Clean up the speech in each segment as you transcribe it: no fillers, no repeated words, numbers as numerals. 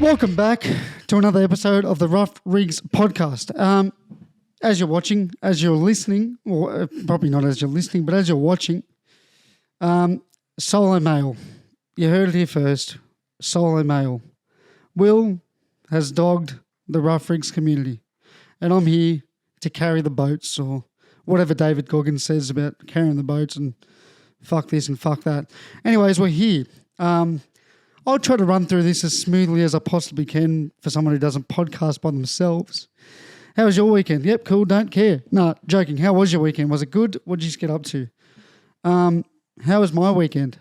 Welcome back to another episode of the Rough Rigs podcast. As you're watching, as you're listening, or probably not as you're listening, but as you're watching, solo male. You heard it here first. Solo male. Will has dogged the Rough Rigs community, and I'm here to carry the boats, or whatever David Goggins says about carrying the boats and fuck this and fuck that. Anyways, we're here. I'll try to run through this as smoothly as I possibly can for someone who doesn't podcast by themselves. How was your weekend? Yep, cool, don't care. No, joking. How was your weekend? Was it good? What did you just get up to? How was my weekend?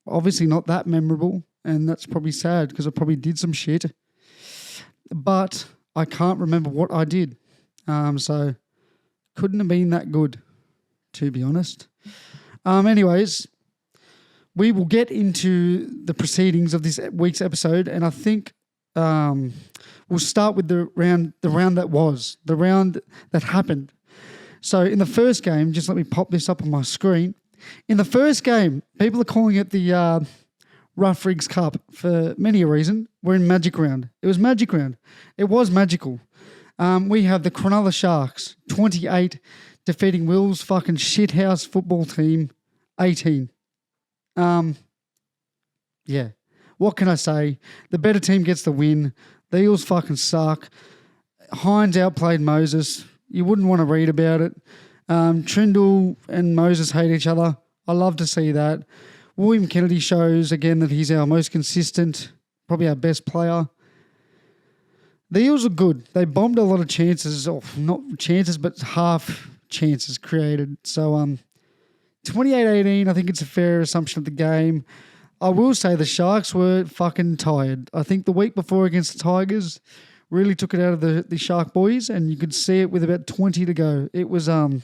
Obviously not that memorable, and that's probably sad because I probably did some shit. But I can't remember what I did. So couldn't have been that good, to be honest. Anyways, we will get into the proceedings of this week's episode, and I think we'll start with the round that happened. So in the first game, just let me pop this up on my screen. In the first game, people are calling it the Rough Rigs Cup for many a reason. We're in Magic Round. It was Magic Round. It was magical. We have the Cronulla Sharks, 28, defeating Will's fucking shithouse football team, 18. Yeah. What can I say? The better team gets the win. The Eels fucking suck. Hines outplayed Moses. You wouldn't want to read about it. Trindle and Moses hate each other. I love to see that. William Kennedy shows again that he's our most consistent, probably our best player. The Eels are good. They bombed a lot of chances, or not chances, but half chances created. So, 28-18, I think it's a fair assumption of the game. I will say the Sharks were fucking tired. I think the week before against the Tigers really took it out of the Shark boys, and you could see it with about 20 to go. It was, they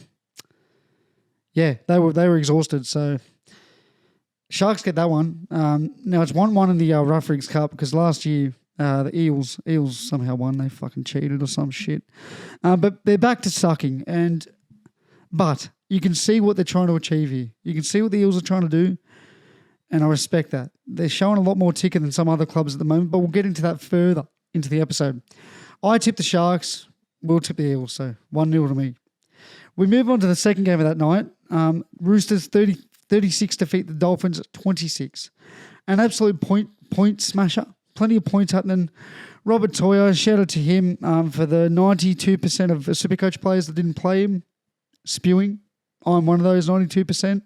were exhausted. So Sharks get that one. Now it's 1-1 in the Rough Rigs Cup because last year the Eels somehow won. They fucking cheated or some shit. But they're back to sucking, but you can see what they're trying to achieve here. You can see what the Eels are trying to do, and I respect that. They're showing a lot more ticker than some other clubs at the moment, but we'll get into that further into the episode. I tip the Sharks. We'll tip the Eels, so 1-0 to me. We move on to the second game of that night. Roosters 36 defeat the Dolphins 26. An absolute point smasher. Plenty of points happening. Robert Toyer, shout out to him for the 92% of Supercoach players that didn't play him. Spewing. I'm one of those 92%.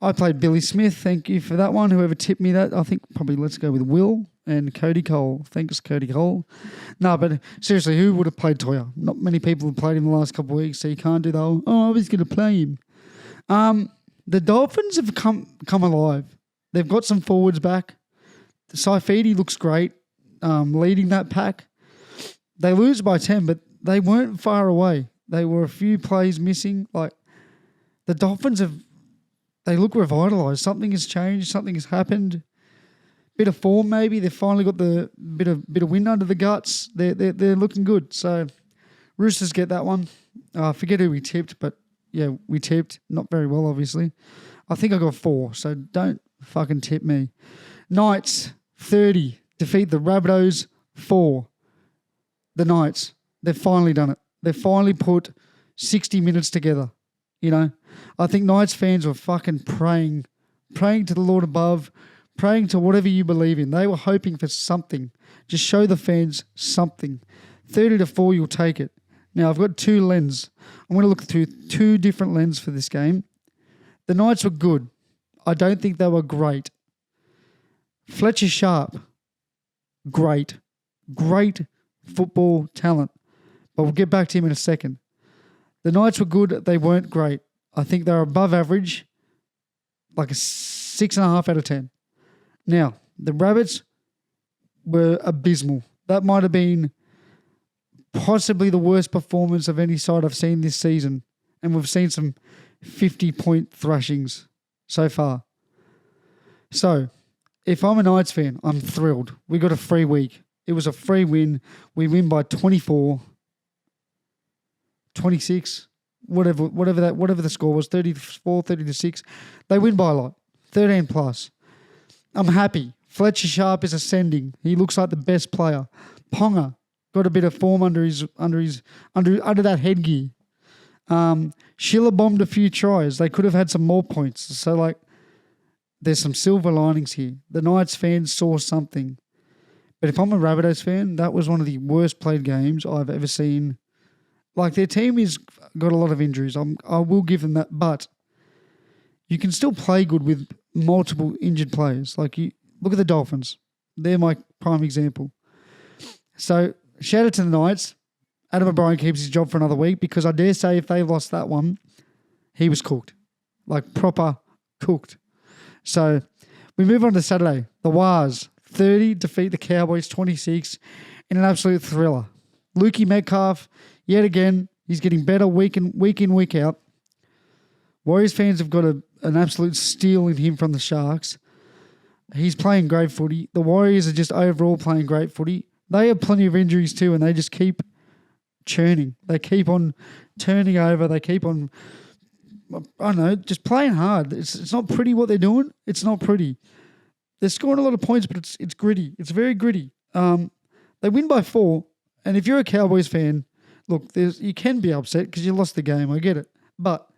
I played Billy Smith. Thank you for that one. Whoever tipped me that, I think probably let's go with Will and Cody Cole. Thanks, Cody Cole. No, but seriously, who would have played Toyer? Not many people have played him the last couple of weeks, so you can't do that. Oh, I was going to play him. The Dolphins have come alive. They've got some forwards back. Saifidi looks great, leading that pack. They lose by 10, but they weren't far away. They were a few plays missing. Like the Dolphins they look revitalised. Something has changed. Something has happened. Bit of form maybe. They've finally got the bit of wind under the guts. They're looking good. So Roosters get that one. I forget who we tipped, but yeah, we tipped. Not very well, obviously. I think I got 4, so don't fucking tip me. Knights 30 defeat the Rabbitohs 4. The Knights, they've finally done it. They finally put 60 minutes together, you know. I think Knights fans were fucking praying to the Lord above, praying to whatever you believe in. They were hoping for something. Just show the fans something. 30-4, you'll take it. Now, I've got 2 lenses. I'm going to look through 2 different lenses for this game. The Knights were good. I don't think they were great. Fletcher Sharp, great football talent. But we'll get back to him in a second. The Knights were good. They weren't great. I think they were above average, like a 6.5 out of 10. Now, the Rabbits were abysmal. That might have been possibly the worst performance of any side I've seen this season. And we've seen some 50-point thrashings so far. So, if I'm a Knights fan, I'm thrilled. We got a free week. It was a free win. We win by 24. 26, whatever the score was, 34, 30-6. They win by a lot, 13 plus. I'm happy Fletcher Sharp is ascending. He looks like the best player. Ponga got a bit of form under that headgear. Schiller bombed a few tries. They could have had some more points. So, like, there's some silver linings here. The Knights fans saw something. But if I'm a Rabbitohs fan, that was one of the worst played games I've ever seen. Like, their team has got a lot of injuries. I will give them that. But you can still play good with multiple injured players. Like, you look at the Dolphins. They're my prime example. So, shout out to the Knights. Adam O'Brien keeps his job for another week because I dare say if they lost that one, he was cooked. Like, proper cooked. So, we move on to Saturday. The Wars, 30, defeat the Cowboys 26 in an absolute thriller. Lukey Metcalf, yet again, he's getting better week in, week out. Warriors fans have got an absolute steal in him from the Sharks. He's playing great footy. The Warriors are just overall playing great footy. They have plenty of injuries too, and they just keep churning. They keep on turning over. They keep on, I don't know, just playing hard. It's not pretty what they're doing. It's not pretty. They're scoring a lot of points, but it's gritty. It's very gritty. They win by 4, and if you're a Cowboys fan, look, you can be upset because you lost the game. I get it. But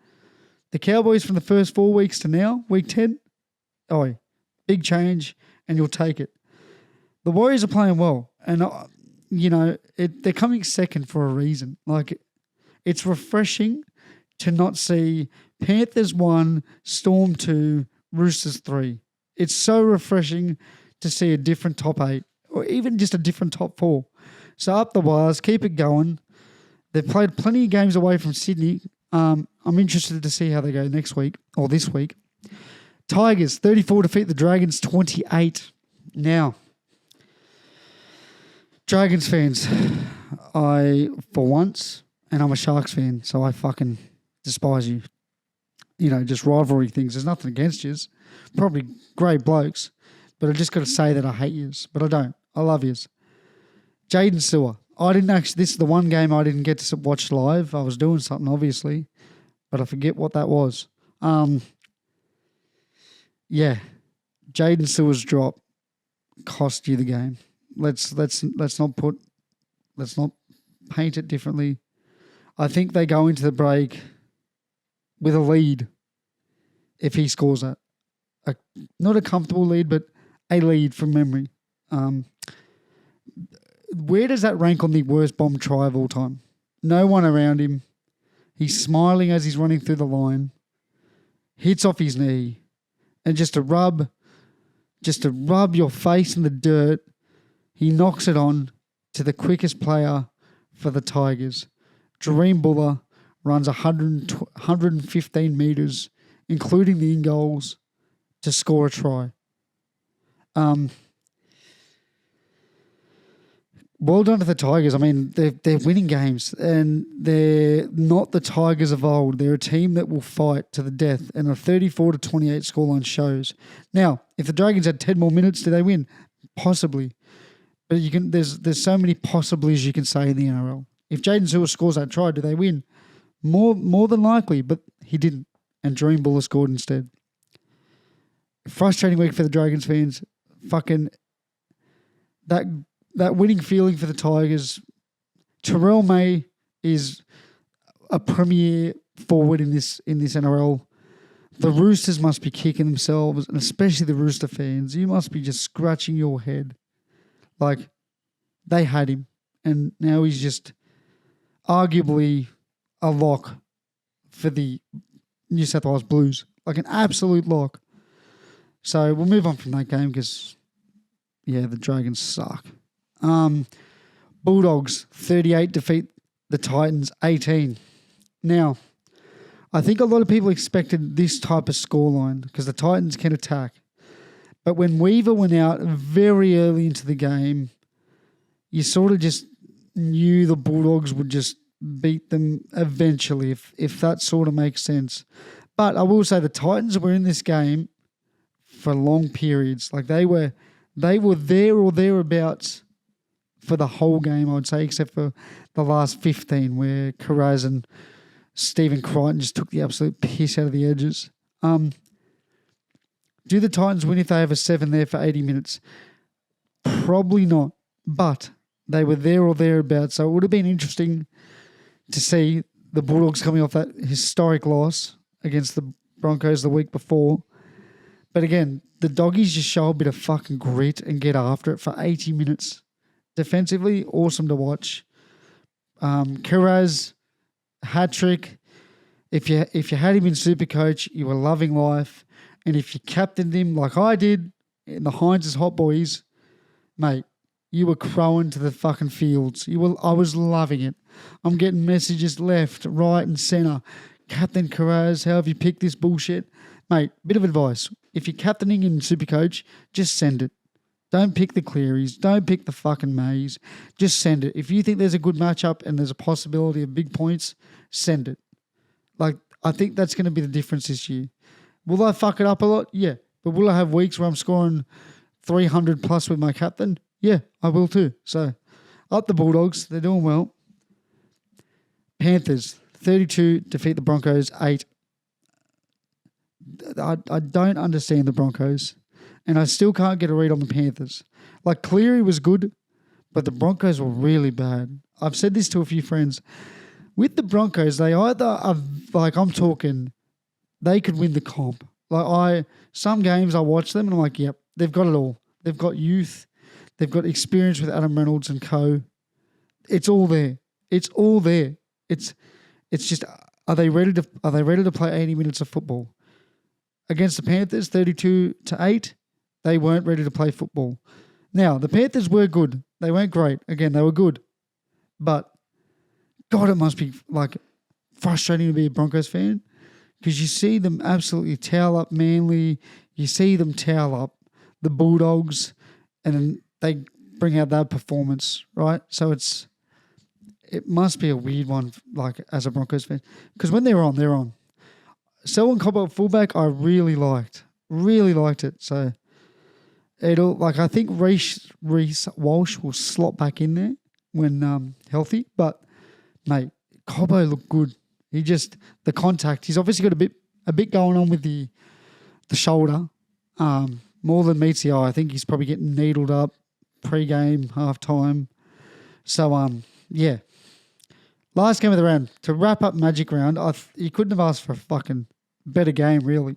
the Cowboys from the first 4 weeks to now, week 10, big change, and you'll take it. The Warriors are playing well, and they're coming second for a reason. Like, it's refreshing to not see Panthers 1, Storm 2, Roosters 3. It's so refreshing to see a different top 8 or even just a different top 4. So up the wires, keep it going. They've played plenty of games away from Sydney. I'm interested to see how they go next week or this week. Tigers, 34 defeat the Dragons 28. Now, Dragons fans, for once, and I'm a Sharks fan, so I fucking despise you. Just rivalry things. There's nothing against yous. Probably great blokes, but I just got to say that I hate yous. But I don't. I love yous. Jaden Sewer. This is the one game I didn't get to watch live. I was doing something, obviously, but I forget what that was. Yeah. Jaden Sewer's drop cost you the game. Let's not paint it differently. I think they go into the break with a lead if he scores that. Not a comfortable lead, but a lead from memory. Where does that rank on the worst bomb try of all time? No one around him. He's smiling as he's running through the line. Hits off his knee. And just to rub your face in the dirt, he knocks it on to the quickest player for the Tigers. Dream Buller runs 115 metres, including the in-goals, to score a try. Well done to the Tigers. I mean, they're winning games, and they're not the Tigers of old. They're a team that will fight to the death, and a 34-28 scoreline shows. Now, if the Dragons had 10 more minutes, do they win? Possibly. But there's so many possiblies you can say in the NRL. If Jaden Sewer scores that try, do they win? More than likely, but he didn't, and Dream Buller scored instead. Frustrating week for the Dragons fans. Fucking that winning feeling for the Tigers. Terrell May is a premier forward in this NRL. The Roosters must be kicking themselves, and especially the Rooster fans. You must be just scratching your head. Like, they had him, and now he's just arguably a lock for the New South Wales Blues. Like an absolute lock. So we'll move on from that game because, the Dragons suck. Bulldogs, 38 defeat the Titans, 18. Now, I think a lot of people expected this type of scoreline because the Titans can attack. But when Weaver went out very early into the game, you sort of just knew the Bulldogs would just beat them eventually, if that sort of makes sense. But I will say the Titans were in this game for long periods. Like they were there or thereabouts for the whole game, I would say, except for the last 15 where Carraz and Stephen Crichton just took the absolute piss out of the edges. Do the Titans win if they have a 7 there for 80 minutes? Probably not, but they were there or thereabouts. So it would have been interesting to see the Bulldogs coming off that historic loss against the Broncos the week before. But again, the Doggies just show a bit of fucking grit and get after it for 80 minutes. Defensively, awesome to watch. Kiraz, hat-trick. If you had him in Supercoach, you were loving life. And if you captained him like I did in the Heinz's Hot Boys, mate, you were crowing to the fucking fields. I was loving it. I'm getting messages left, right and centre. Captain Kiraz, how have you picked this bullshit? Mate, bit of advice. If you're captaining in Supercoach, just send it. Don't pick the Clearys. Don't pick the fucking Mays. Just send it. If you think there's a good matchup and there's a possibility of big points, send it. Like, I think that's going to be the difference this year. Will I fuck it up a lot? Yeah. But will I have weeks where I'm scoring 300 plus with my captain? Yeah, I will too. So, up the Bulldogs. They're doing well. Panthers, 32, defeat the Broncos, 8. I don't understand the Broncos, and I still can't get a read on the Panthers. Like, Cleary was good, but the Broncos were really bad. I've said this to a few friends. With the Broncos, they either are, like, I'm talking, they could win the comp. Like, some games I watch them and I'm like, yep, they've got it all. They've got youth. They've got experience with Adam Reynolds and co. It's all there. It's all there. It's just, are they ready to play 80 minutes of football? Against the Panthers, 32-8, they weren't ready to play football. Now, the Panthers were good. They weren't great. Again, they were good. But, God, it must be, like, frustrating to be a Broncos fan because you see them absolutely towel up Manly. You see them towel up the Bulldogs, and then they bring out that performance, right? So it must be a weird one, like, as a Broncos fan. Because when they're on, they're on. Selwyn Cobbo fullback, I really liked it. So I think Reece Walsh will slot back in there when healthy. But mate, Cobbo looked good. The contact. He's obviously got a bit going on with the shoulder, more than meets the eye. I think he's probably getting needled up pre-game, half-time. So yeah. Last game of the round. To wrap up Magic Round, you couldn't have asked for a fucking better game, really.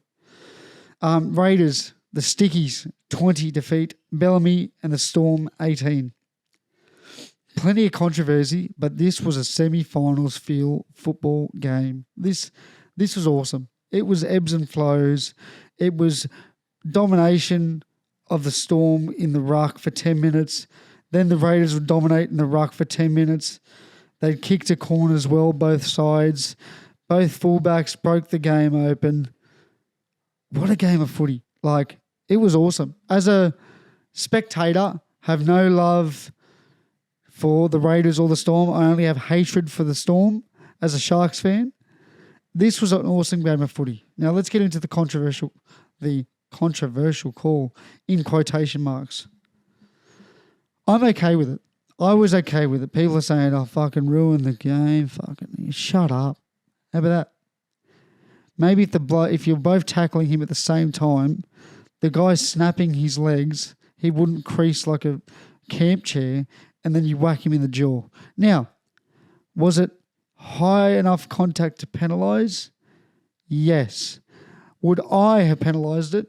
Raiders, the Stickies, 20 defeat. Bellamy and the Storm, 18. Plenty of controversy, but this was a semi-finals feel football game. This was awesome. It was ebbs and flows. It was domination of the Storm in the ruck for 10 minutes. Then the Raiders would dominate in the ruck for 10 minutes. They kicked a corner as well, both sides. Both fullbacks broke the game open. What a game of footy. Like, it was awesome. As a spectator, have no love for the Raiders or the Storm. I only have hatred for the Storm as a Sharks fan. This was an awesome game of footy. Now, let's get into the controversial call in quotation marks. I'm okay with it. I was okay with it. People are saying, oh, fucking ruin the game. Fucking shut up. How about that? Maybe if you're both tackling him at the same time, the guy's snapping his legs, he wouldn't crease like a camp chair, and then you whack him in the jaw. Now, was it high enough contact to penalise? Yes. Would I have penalised it?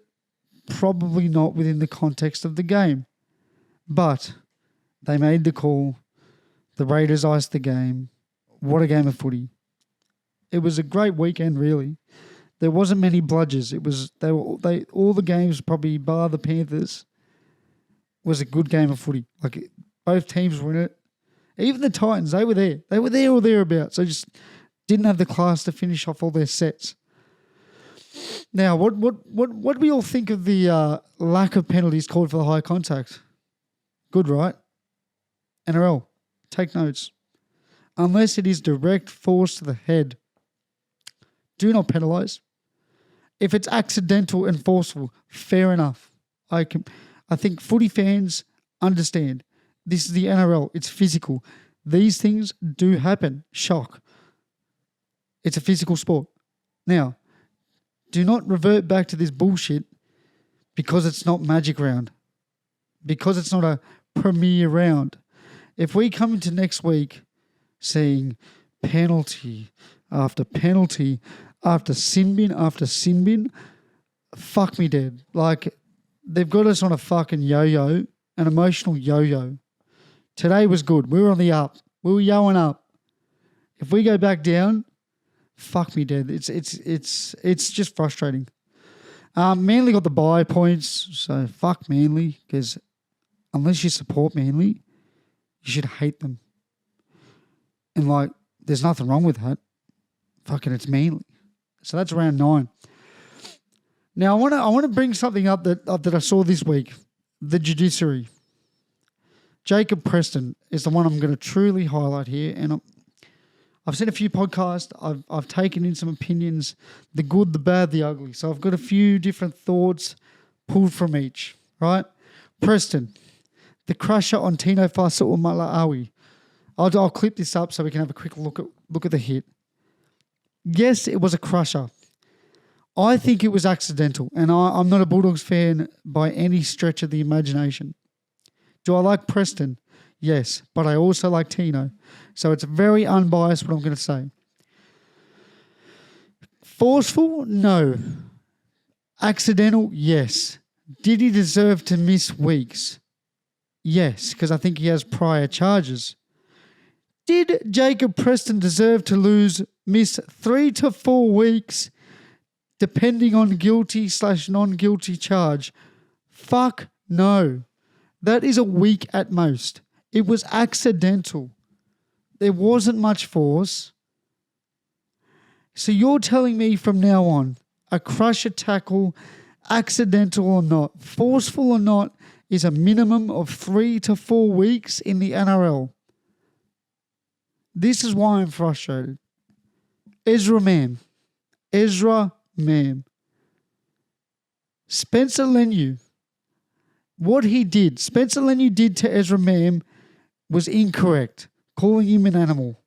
Probably not within the context of the game. But they made the call. The Raiders iced the game. What a game of footy. It was a great weekend, really. There wasn't many bludgers. All the games, probably bar the Panthers, was a good game of footy. Like, both teams were in it. Even the Titans, they were there. They were there or thereabouts. They just didn't have the class to finish off all their sets. Now, what do we all think of the lack of penalties called for the high contact? Good, right? NRL, take notes. Unless it is direct force to the head, do not penalise. If it's accidental and forceful, fair enough. I think footy fans understand. This is the NRL. It's physical. These things do happen. Shock. It's a physical sport. Now, do not revert back to this bullshit because it's not Magic Round, because it's not a premier round. If we come into next week seeing penalty after penalty after sin bin, fuck me dead. Like, they've got us on a fucking yo-yo, an emotional yo-yo. Today was good. We were on the up. We were yoing up. If we go back down, fuck me dead. It's just frustrating. Manly got the bye points, so fuck Manly, because unless you support Manly, you should hate them. And like, there's nothing wrong with that. Fucking, it's Manly. So that's round 9. Now I want to bring something up that I saw this week. The judiciary. Jacob Preston is the one I'm going to truly highlight here, and I've seen a few podcasts. I've taken in some opinions, the good, the bad, the ugly. So I've got a few different thoughts pulled from each. Right, Preston, the crusher on Tino Fasa or Malaawi. I'll clip this up so we can have a quick look at the hit. Yes, it was a crusher. I think it was accidental, and I'm not a Bulldogs fan by any stretch of the imagination. Do I like Preston? Yes, but I also like Tino. So it's very unbiased what I'm going to say. Forceful? No. Accidental? Yes. Did he deserve to miss weeks? Yes, because I think he has prior charges. Did Jacob Preston deserve to miss 3 to 4 weeks depending on guilty/non-guilty charge? Fuck no. That is a week at most. It was accidental. There wasn't much force. So you're telling me from now on, a crusher tackle, accidental or not, forceful or not, is a minimum of 3 to 4 weeks in the NRL. This is why I'm frustrated. Ezra Mam. Spencer Leniu. What he did, Spencer Leniu did to Ezra Mam was incorrect, calling him an animal.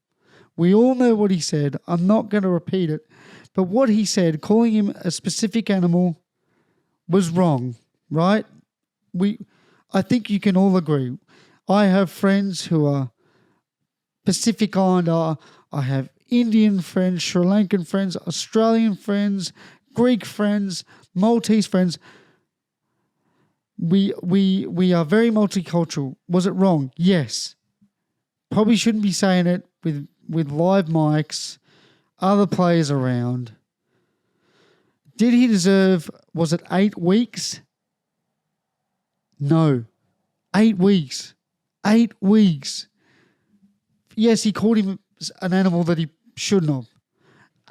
We all know what he said. I'm not going to repeat it. But what he said, calling him a specific animal, was wrong, right? I think you can all agree. I have friends who are Pacific Islander. I have Indian friends, Sri Lankan friends, Australian friends, Greek friends, Maltese friends. We are very multicultural. Was it wrong? Yes. Probably shouldn't be saying it with live mics, other players around. Did he deserve, was it 8 weeks? No. 8 weeks. 8 weeks. Yes, he called him an animal that he shouldn't have.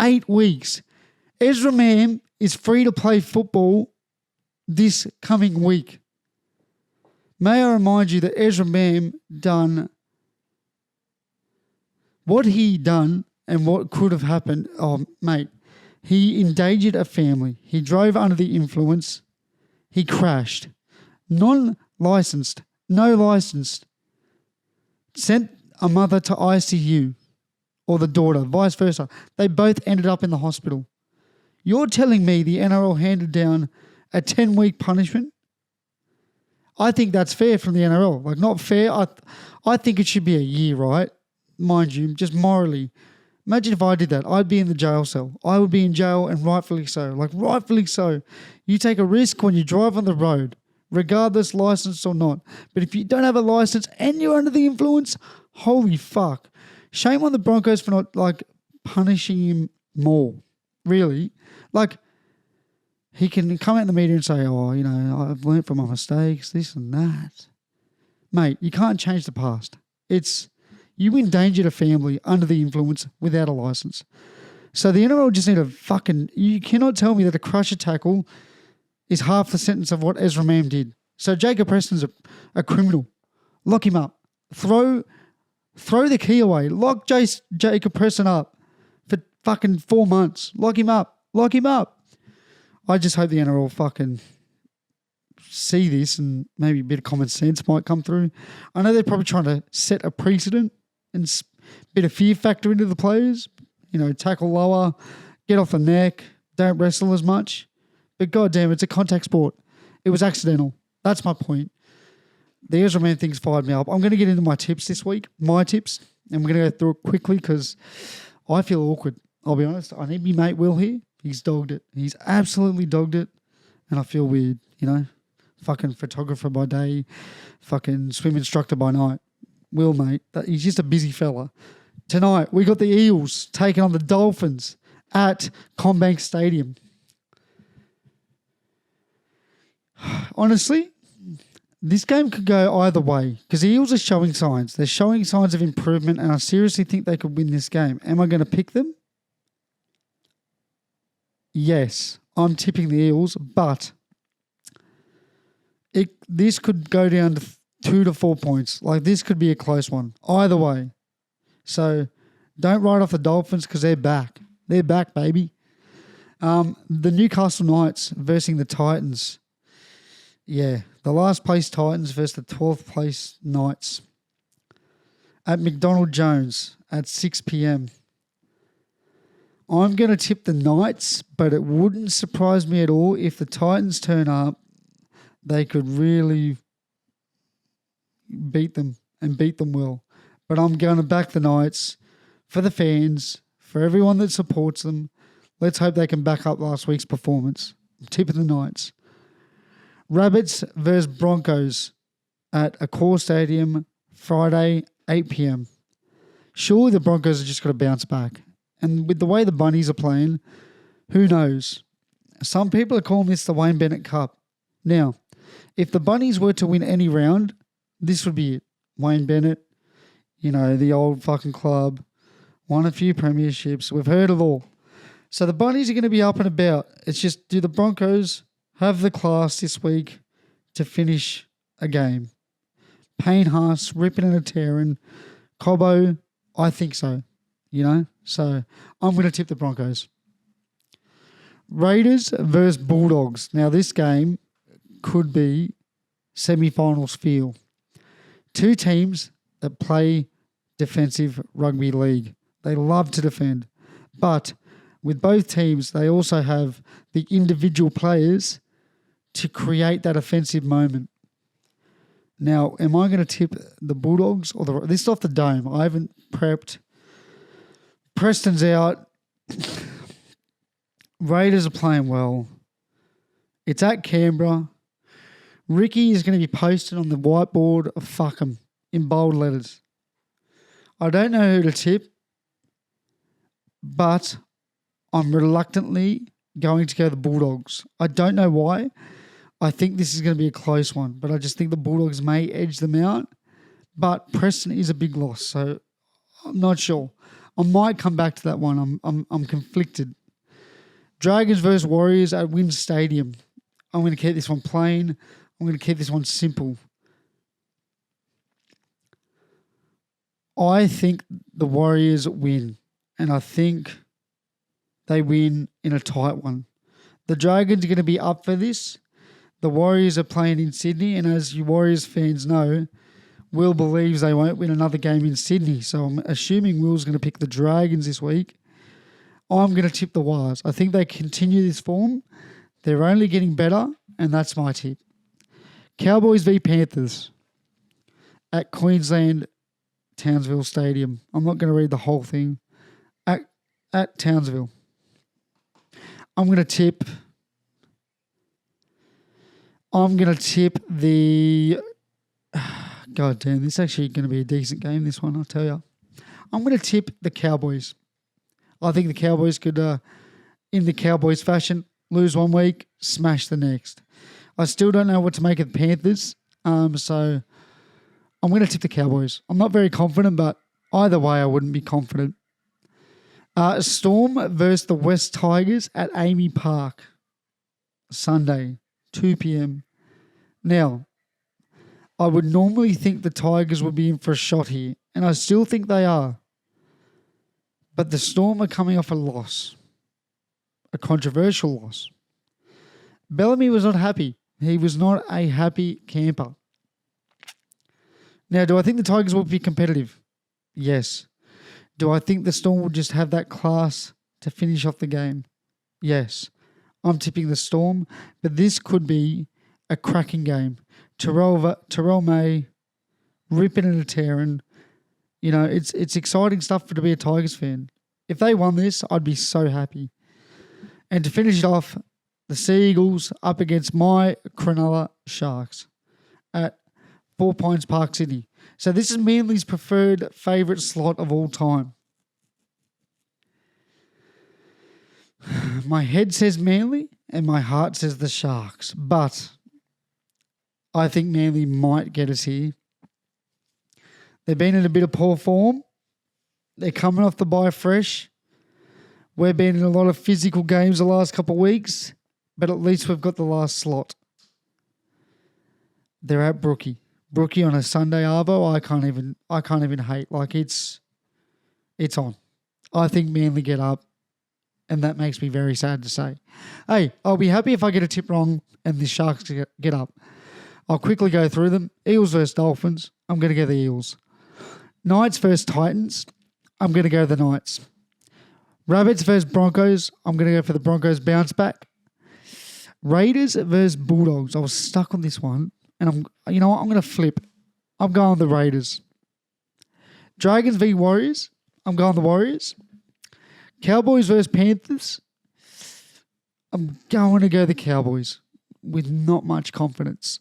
8 weeks. Ezra Mam is free to play football this coming week. May I remind you that Ezra Mam done what he done and what could have happened. Oh, mate, he endangered a family. He drove under the influence. He crashed. Non-licensed, no licensed. Sent a mother to ICU or the daughter, vice versa. They both ended up in the hospital. You're telling me the NRL handed down a 10-week punishment? I think that's fair from the NRL. Like, not fair. I think it should be a year, right? Mind you, just morally. Imagine if I did that. I'd be in the jail cell. I would be in jail, and rightfully so. Like, rightfully so. You take a risk when you drive on the road, regardless licensed or not. But if you don't have a license and you're under the influence, holy fuck. Shame on the Broncos for not, like, punishing him more. Really. Like, he can come out in the media and say, oh, you know, I've learnt from my mistakes, this and that. Mate, you can't change the past. You endangered a family under the influence without a license. So the NRL just need to you cannot tell me that a crusher tackle is half the sentence of what Ezra Mam did. So Jacob Preston's a criminal. Lock him up. Throw the key away. Lock Jacob Preston up for fucking 4 months. Lock him up. Lock him up. I just hope the NRL fucking see this and maybe a bit of common sense might come through. I know they're probably trying to set a precedent and a bit of fear factor into the players. You know, tackle lower, get off the neck, don't wrestle as much. But goddamn, it's a contact sport. It was accidental. That's my point. The Ezra Mam thing's fired me up. I'm going to get into my tips this week, my tips, and we're going to go through it quickly because I feel awkward. I'll be honest. I need my mate Will here. He's dogged it. He's absolutely dogged it, and I feel weird, Fucking photographer by day, fucking swim instructor by night. Will, mate, he's just a busy fella. Tonight, we got the Eels taking on the Dolphins at Combank Stadium. Honestly, this game could go either way because the Eels are showing signs. They're showing signs of improvement, and I seriously think they could win this game. Am I going to pick them? Yes, I'm tipping the Eels, but this could go down to 2 to 4 points. Like, this could be a close one. Either way. So, don't write off the Dolphins because they're back. They're back, baby. The Newcastle Knights versus the Titans. Yeah, the last place Titans versus the 12th place Knights. At McDonald Jones at 6 p.m. I'm going to tip the Knights, but it wouldn't surprise me at all if the Titans turn up. They could really beat them and beat them well. But I'm going to back the Knights for the fans, for everyone that supports them. Let's hope they can back up last week's performance. I'm tipping the Knights. Rabbits versus Broncos at Accor Stadium, Friday, 8 p.m. Surely the Broncos have just got to bounce back. And with the way the Bunnies are playing, who knows? Some people are calling this the Wayne Bennett Cup. Now, if the Bunnies were to win any round, this would be it. Wayne Bennett, the old fucking club, won a few premierships. We've heard it all. So the Bunnies are going to be up and about. It's just, do the Broncos have the class this week to finish a game? Payne Haas, ripping and a tearing. Cobbo, I think so. So I'm going to tip the Broncos. Raiders versus Bulldogs. Now this game could be semi-finals feel. Two teams that play defensive rugby league. They love to defend. But with both teams, they also have the individual players to create that offensive moment. Now, am I going to tip the Bulldogs or this is off the dome? I haven't prepped. Preston's out. Raiders are playing well. It's at Canberra. Ricky is going to be posted on the whiteboard of fuck 'em in bold letters. I don't know who to tip, but I'm reluctantly going to go the Bulldogs. I don't know why. I think this is going to be a close one, but I just think the Bulldogs may edge them out. But Preston is a big loss, so I'm not sure. I might come back to that one. I'm conflicted. Dragons versus Warriors at Wynn Stadium. I'm going to keep this one plain. I'm going to keep this one simple. I think the Warriors win, and I think they win in a tight one. The Dragons are going to be up for this. The Warriors are playing in Sydney, and as you Warriors fans know, Will believes they won't win another game in Sydney. So I'm assuming Will's going to pick the Dragons this week. I'm going to tip the Wars. I think they continue this form. They're only getting better, and that's my tip. Cowboys v Panthers at Queensland Townsville Stadium. I'm not going to read the whole thing. At Townsville. I'm going to tip the... God damn, this is actually going to be a decent game, this one, I'll tell you. I'm going to tip the Cowboys. I think the Cowboys could, in the Cowboys fashion, lose one week, smash the next. I still don't know what to make of the Panthers, so I'm going to tip the Cowboys. I'm not very confident, but either way, I wouldn't be confident. Storm versus the West Tigers at Amy Park, Sunday, 2 p.m. Now, I would normally think the Tigers would be in for a shot here, and I still think they are. But the Storm are coming off a loss, a controversial loss. Bellamy was not happy. He was not a happy camper. Now, do I think the Tigers will be competitive? Yes. Do I think the Storm will just have that class to finish off the game? Yes. I'm tipping the Storm, but this could be a cracking game. Terrell May ripping and tearing. You know, it's exciting stuff to be a Tigers fan. If they won this, I'd be so happy. And to finish it off, the Sea Eagles up against my Cronulla Sharks at 4 Pines Park, Sydney. So this is Manly's preferred favourite slot of all time. My head says Manly and my heart says the Sharks. But I think Manly might get us here. They've been in a bit of poor form. They're coming off the bye fresh. We've been in a lot of physical games the last couple of weeks, but at least we've got the last slot. They're at Brookie. Brookie on a Sunday arvo, I can't even hate. Like it's on. I think Manly get up, and that makes me very sad to say. Hey, I'll be happy if I get a tip wrong and the Sharks get up. I'll quickly go through them. Eels versus Dolphins. I'm going to go the Eels. Knights versus Titans. I'm going to go the Knights. Rabbits versus Broncos. I'm going to go for the Broncos bounce back. Raiders versus Bulldogs. I was stuck on this one, and I'm going to flip. I'm going with the Raiders. Dragons v Warriors. I'm going the Warriors. Cowboys versus Panthers. I'm going to go the Cowboys with not much confidence.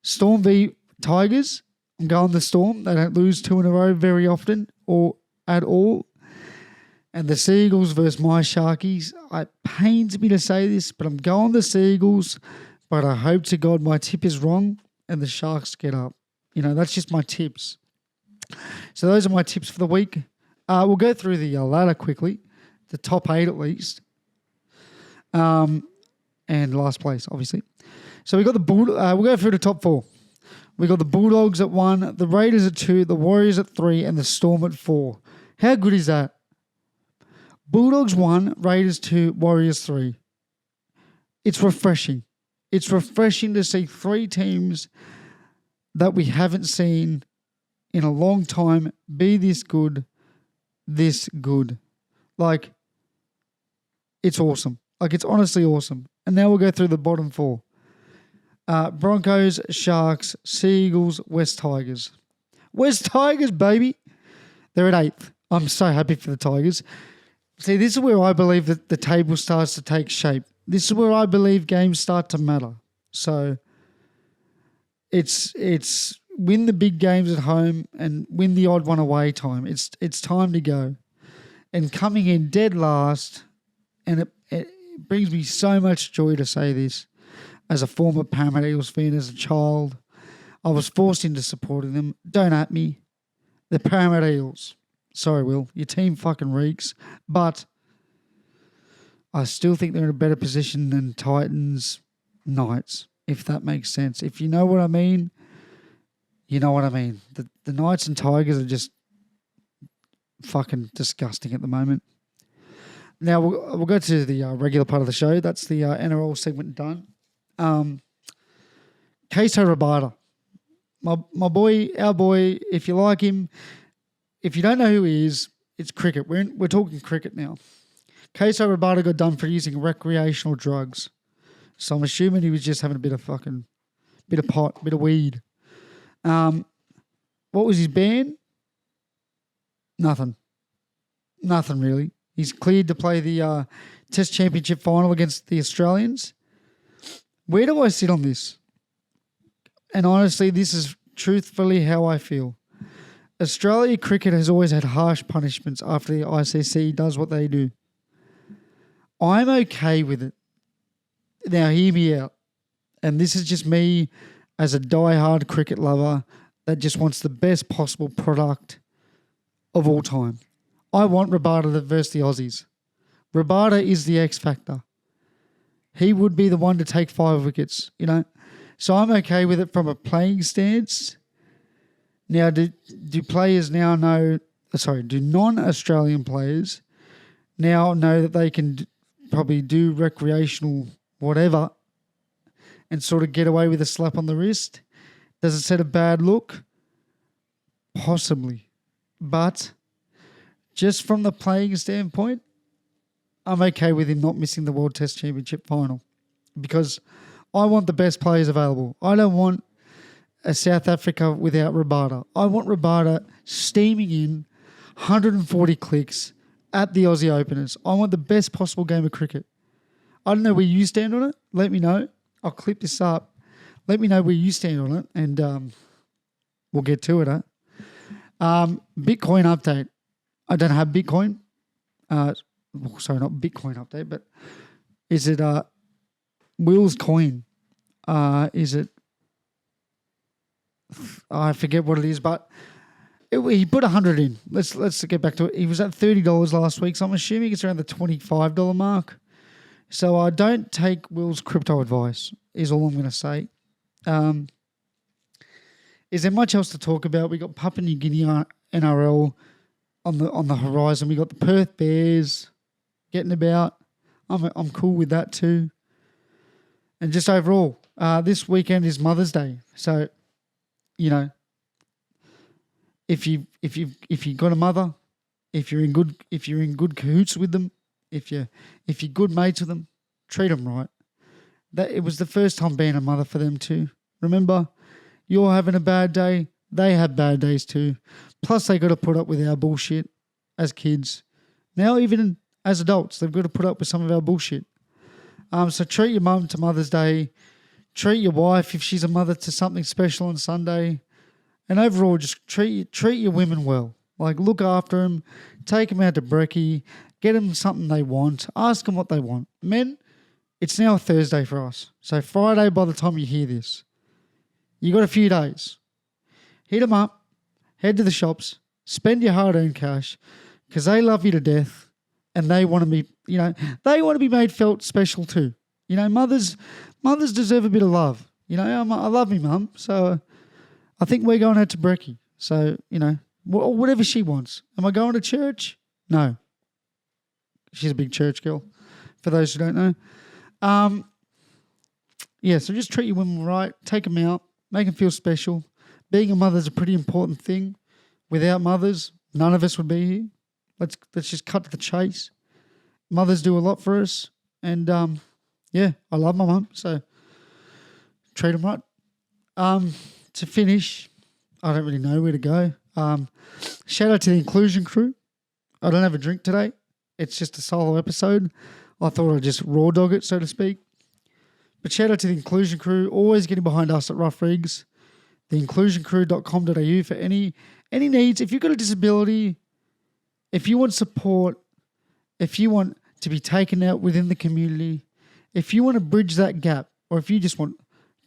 Storm v Tigers. I'm going the Storm. They don't lose 2 in a row very often or at all. And the Seagulls versus my Sharkies. It pains me to say this, but I'm going the Seagulls. But I hope to God my tip is wrong and the Sharks get up. You know, that's just my tips. So those are my tips for the week. We'll go through the ladder quickly. The top 8 at least. And last place, obviously. So we got the we'll go through the top 4. We got the Bulldogs at 1, the Raiders at 2, the Warriors at 3, and the Storm at 4. How good is that? Bulldogs 1, Raiders 2, Warriors 3. It's refreshing. It's refreshing to see 3 teams that we haven't seen in a long time be this good. Like, it's awesome. Like, it's honestly awesome. And now we'll go through the bottom 4. Broncos, Sharks, Sea Eagles, West Tigers. West Tigers, baby. They're at 8th. I'm so happy for the Tigers. See, this is where I believe that the table starts to take shape. This is where I believe games start to matter. So it's win the big games at home and win the odd one away time. It's time to go. And coming in dead last, and it brings me so much joy to say this, as a former Parramatta Eels fan as a child, I was forced into supporting them. Don't at me. The Parramatta Eels. Sorry, Will. Your team fucking reeks. But I still think they're in a better position than Titans, Knights, if that makes sense. If you know what I mean, you know what I mean. The Knights and Tigers are just fucking disgusting at the moment. Now, we'll go to the regular part of the show. That's the NRL segment done. Kagiso Rabada. My boy, our boy, if you like him, if you don't know who he is, it's cricket. We're talking cricket now. Kagiso Rabada got done for using recreational drugs. So I'm assuming he was just having a bit of pot, bit of weed. What was his ban? Nothing really. He's cleared to play the Test Championship final against the Australians. Where do I sit on this? And honestly, this is truthfully how I feel. Australia cricket has always had harsh punishments after the ICC does what they do. I'm okay with it. Now, hear me out. And this is just me as a die-hard cricket lover that just wants the best possible product of all time. I want Rabada versus the Aussies. Rabada is the X factor. He would be the one to take 5 wickets, you know. So I'm okay with it from a playing stance. Now, do players now know... do non-Australian players now know that they can probably do recreational whatever and sort of get away with a slap on the wrist? Does it set a bad look? Possibly. But just from the playing standpoint, I'm okay with him not missing the World Test Championship final because I want the best players available. I don't want a South Africa without Rabada. I want Rabada steaming in 140 clicks at the Aussie Openers. I want the best possible game of cricket. I don't know where you stand on it. Let me know. I'll clip this up. Let me know where you stand on it, and we'll get to it. Bitcoin update. I don't have Bitcoin. Sorry, not Bitcoin update, but is it Will's coin? Is it? I forget what it is, but he put 100 in. Let's get back to it. He was at $30 last week, so I'm assuming it's around the $25 mark. So I don't take Will's crypto advice, is all I'm going to say. Is there much else to talk about? We got Papua New Guinea NRL on the horizon. We got the Perth Bears getting about. I'm cool with that too. And just overall, this weekend is Mother's Day, so you know, if you got a mother, if you're in good cahoots with them, if you're good mates with them, treat them right. That it was the first time being a mother for them too. Remember, you're having a bad day, they have bad days too. Plus, they got to put up with our bullshit as kids. Now, even as adults, they've got to put up with some of our bullshit. So treat your mum to Mother's Day. Treat your wife if she's a mother to something special on Sunday. And overall, just treat your women well. Like, look after them. Take them out to brekkie. Get them something they want. Ask them what they want. Men, it's now Thursday for us. So Friday, by the time you hear this, you got a few days. Hit them up. Head to the shops. Spend your hard-earned cash because they love you to death. And they want to be, they want to be made felt special too. Mothers deserve a bit of love. I love me mum, so I think we're going out to brekkie. So, whatever she wants. Am I going to church? No. She's a big church girl, for those who don't know. So just treat your women right. Take them out. Make them feel special. Being a mother is a pretty important thing. Without mothers, none of us would be here. Let's just cut to the chase. Mothers do a lot for us. And, I love my mum, so treat them right. To finish, I don't really know where to go. Shout out to the inclusion crew. I don't have a drink today. It's just a solo episode. I thought I'd just raw dog it, so to speak. But shout out to the inclusion crew, always getting behind us at Rough Rigs. Theinclusioncrew.com.au for any needs. If you've got a disability, if you want support, if you want to be taken out within the community, if you want to bridge that gap, or if you just want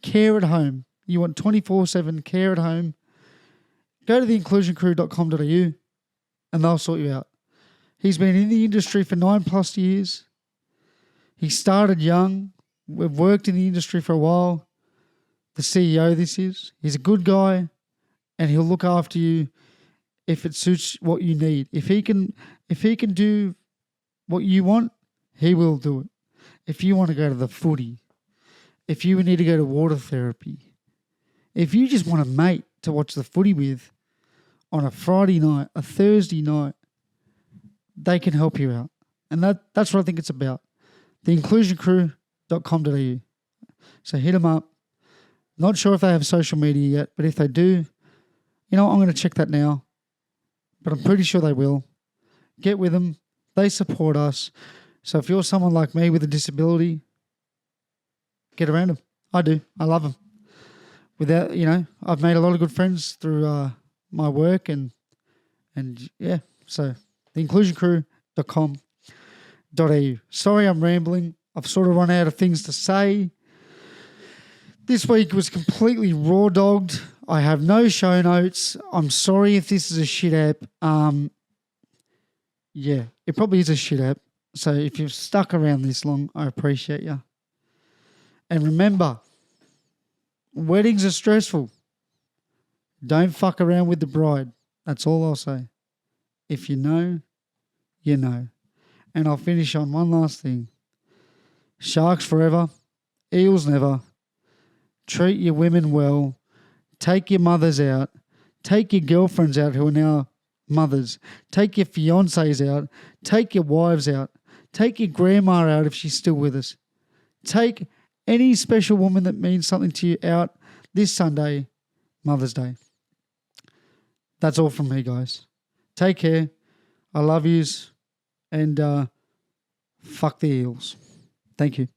care at home, you want 24/7 care at home, go to theinclusioncrew.com.au and they'll sort you out. He's been in the industry for 9+ years. He started young. We've worked in the industry for a while. The CEO this is. He's a good guy and he'll look after you if it suits what you need. If he can do what you want, he will do it. If you want to go to the footy, if you need to go to water therapy, if you just want a mate to watch the footy with on a Friday night, a Thursday night, they can help you out. And that's what I think it's about. Theinclusioncrew.com.au. So hit them up. Not sure if they have social media yet, but if they do, I'm going to check that now. But I'm pretty sure they will. Get with them. They support us. So if you're someone like me with a disability, get around them. I do. I love them. Without, I've made a lot of good friends through my work and so theinclusioncrew.com.au. Sorry I'm rambling. I've sort of run out of things to say. This week was completely raw dogged. I have no show notes. I'm sorry if this is a shit app. It probably is a shit app. So if you've stuck around this long, I appreciate you. And remember, weddings are stressful. Don't fuck around with the bride. That's all I'll say. If you know, you know. And I'll finish on one last thing. Sharks forever. Eels never. Treat your women well. Take your mothers out. Take your girlfriends out who are now mothers. Take your fiancés out. Take your wives out. Take your grandma out if she's still with us. Take any special woman that means something to you out this Sunday, Mother's Day. That's all from me, guys. Take care. I love yous. And fuck the eels. Thank you.